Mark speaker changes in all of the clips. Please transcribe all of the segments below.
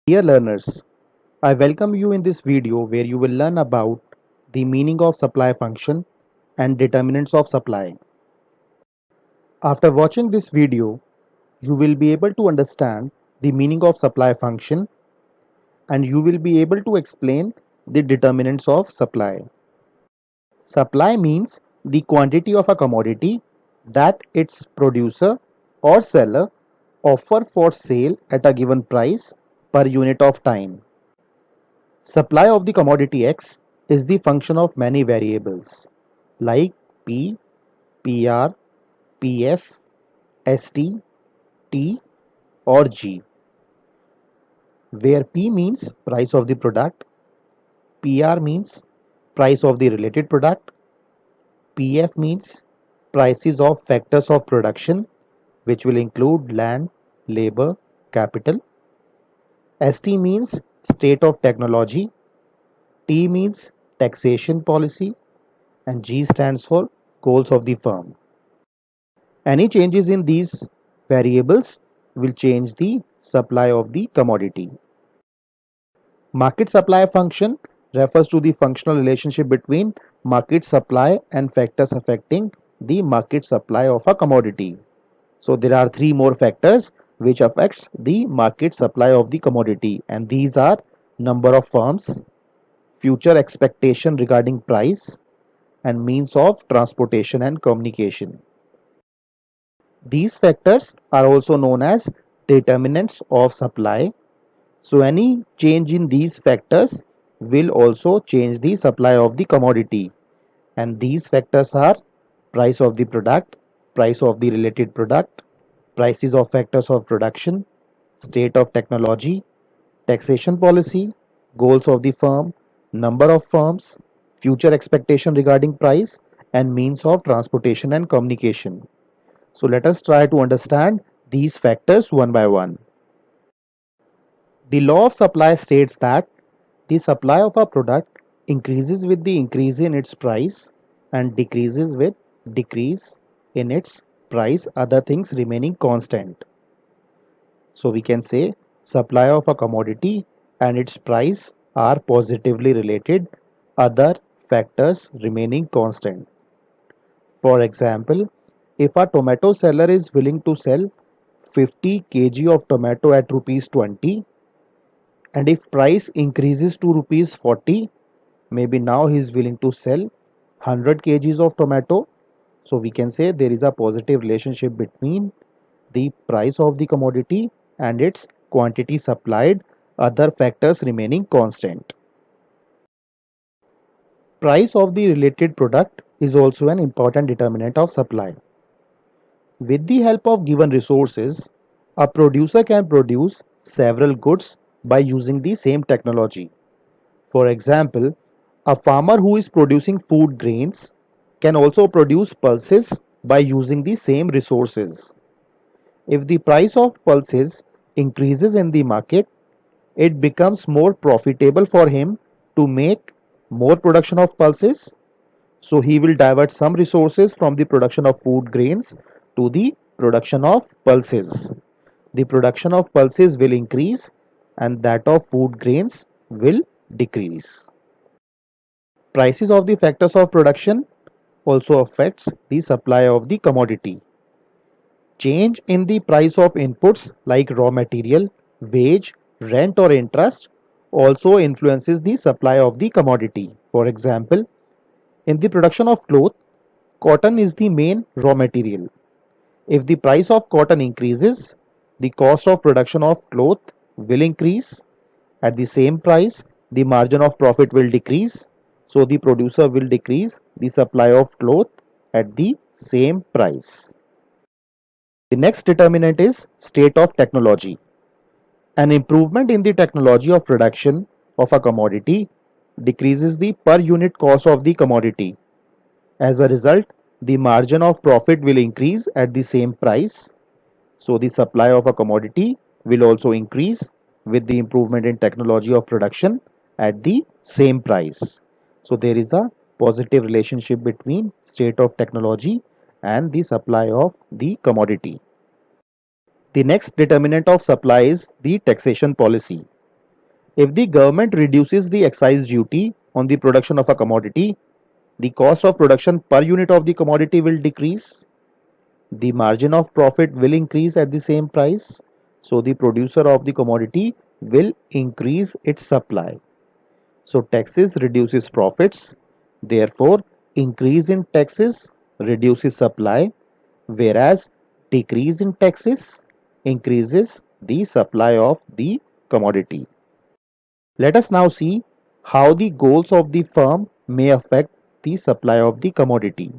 Speaker 1: Dear learners, I welcome you in this video where you will learn about the meaning of supply function and determinants of supply. After watching this video, you will be able to understand the meaning of supply function and you will be able to explain the determinants of supply. Supply means the quantity of a commodity that its producer or seller offer for sale at a given price per unit of time. Supply of the commodity X is the function of many variables like P, PR, PF, ST, T or G, where P means price of the product, PR means price of the related product, PF means prices of factors of production which will include land, labor, capital, ST means state of technology, T means taxation policy, and G stands for goals of the firm. Any changes in these variables will change the supply of the commodity. Market supply function refers to the functional relationship between market supply and factors affecting the market supply of a commodity. So there are three more factors which affects the market supply of the commodity, and these are number of firms, future expectation regarding price, and means of transportation and communication. These factors are also known as determinants of supply. So any change in these factors will also change the supply of the commodity. And these factors are price of the product, price of the related product, prices of factors of production, state of technology, taxation policy, goals of the firm, number of firms, future expectation regarding price, and means of transportation and communication. So let us try to understand these factors one by one. The law of supply states that the supply of a product increases with the increase in its price and decreases with decrease in its price, other things remaining constant. So we can say supply of a commodity and its price are positively related, other factors remaining constant. For example, if a tomato seller is willing to sell 50 kg of tomato at rupees 20, and if price increases to rupees 40, maybe now he is willing to sell 100 kgs of tomato. So we can say there is a positive relationship between the price of the commodity and its quantity supplied, other factors remaining constant. Price of the related product is also an important determinant of supply. With the help of given resources, a producer can produce several goods by using the same technology. For example, a farmer who is producing food grains can also produce pulses by using the same resources. If the price of pulses increases in the market, it becomes more profitable for him to make more production of pulses. So he will divert some resources from the production of food grains to the production of pulses. The production of pulses will increase and that of food grains will decrease. Prices of the factors of production also affects the supply of the commodity. Change in the price of inputs like raw material, wage, rent or interest also influences the supply of the commodity. For example, in the production of cloth, cotton is the main raw material. If the price of cotton increases, the cost of production of cloth will increase. At the same price, the margin of profit will decrease. So the producer will decrease the supply of cloth at the same price. The next determinant is state of technology. An improvement in the technology of production of a commodity decreases the per unit cost of the commodity. As a result, the margin of profit will increase at the same price. So the supply of a commodity will also increase with the improvement in technology of production at the same price. So there is a positive relationship between state of technology and the supply of the commodity. The next determinant of supply is the taxation policy. If the government reduces the excise duty on the production of a commodity, the cost of production per unit of the commodity will decrease. The margin of profit will increase at the same price. So the producer of the commodity will increase its supply. So taxes reduces profits. Therefore, increase in taxes reduces supply, whereas decrease in taxes increases the supply of the commodity. Let us now see how the goals of the firm may affect the supply of the commodity.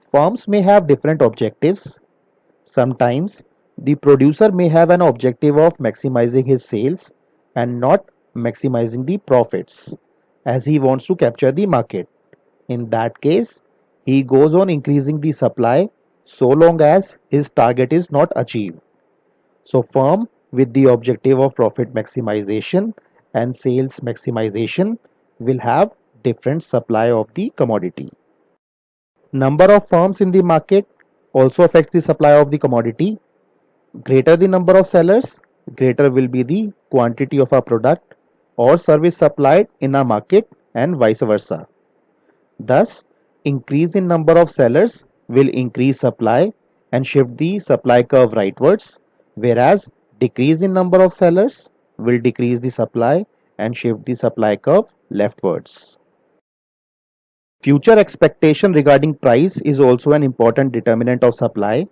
Speaker 1: Firms may have different objectives. Sometimes the producer may have an objective of maximizing his sales and not maximizing the profits, as he wants to capture the market. In that case, he goes on increasing the supply so long as his target is not achieved. So, firm with the objective of profit maximization and sales maximization will have different supply of the commodity. Number of firms in the market also affects the supply of the commodity. Greater the number of sellers, greater will be the quantity of a product or service supplied in a market and vice versa. Thus, increase in number of sellers will increase supply and shift the supply curve rightwards, whereas decrease in number of sellers will decrease the supply and shift the supply curve leftwards. Future expectation regarding price is also an important determinant of supply.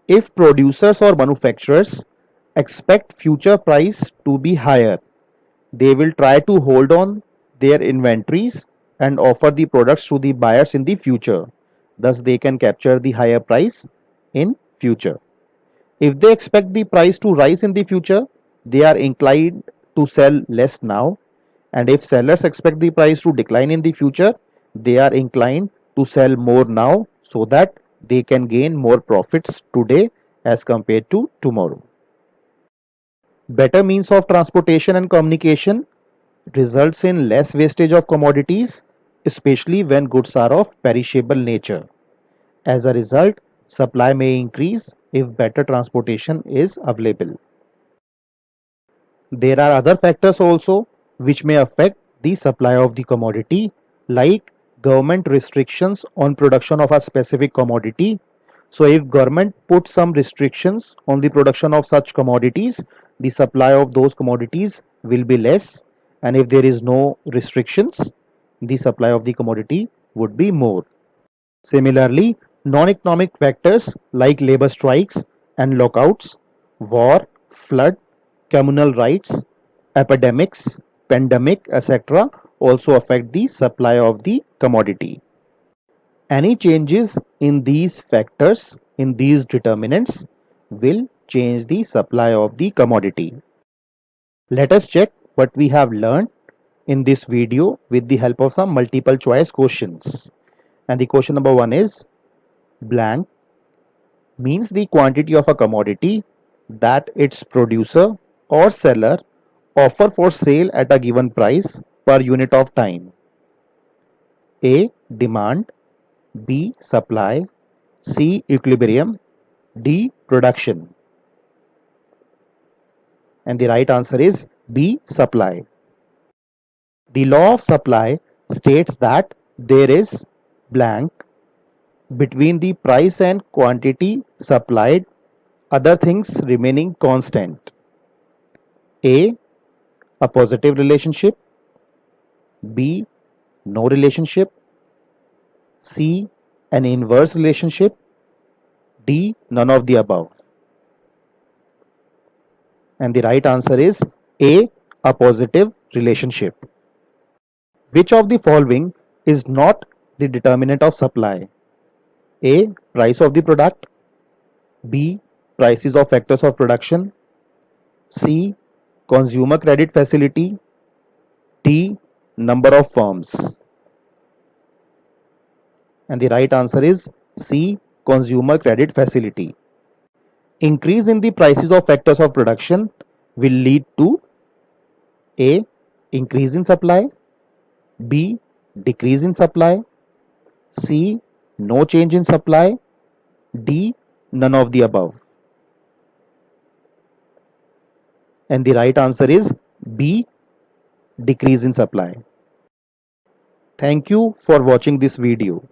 Speaker 1: If producers or manufacturers expect future price to be higher, they will try to hold on their inventories and offer the products to the buyers in the future. Thus, they can capture the higher price in future. If they expect the price to rise in the future, they are inclined to sell less now. And if sellers expect the price to decline in the future, they are inclined to sell more now so that they can gain more profits today as compared to tomorrow. Better means of transportation and communication results in less wastage of commodities, especially when goods are of perishable nature. As a result, supply may increase if better transportation is available. There are other factors also which may affect the supply of the commodity, like government restrictions on production of a specific commodity. So if government puts some restrictions on the production of such commodities, the supply of those commodities will be less, and if there is no restrictions, the supply of the commodity would be more. Similarly, non-economic factors like labor strikes and lockouts, war, flood, communal rights, epidemics, pandemic, etc. also affect the supply of the commodity. Any changes in these factors, in these determinants, will change the supply of the commodity. Let us check what we have learned in this video with the help of some multiple choice questions. And the question number 1 is blank means the quantity of a commodity that its producer or seller offer for sale at a given price per unit of time. A. Demand. B. Supply. C. Equilibrium. D. Production. And the right answer is B. Supply. The law of supply states that there is blank between the price and quantity supplied, other things remaining constant. A. A positive relationship. B. No relationship. C. An inverse relationship. D. None of the above. And the right answer is A. A positive relationship. Which of the following is not the determinant of supply? A. Price of the product. B. Prices of factors of production. C. Consumer credit facility. D. Number of firms. And the right answer is C. Consumer credit facility. Increase in the prices of factors of production will lead to A. Increase in supply. B. Decrease in supply. C. No change in supply. D. None of the above. And the right answer is B. Decrease in supply. Thank you for watching this video.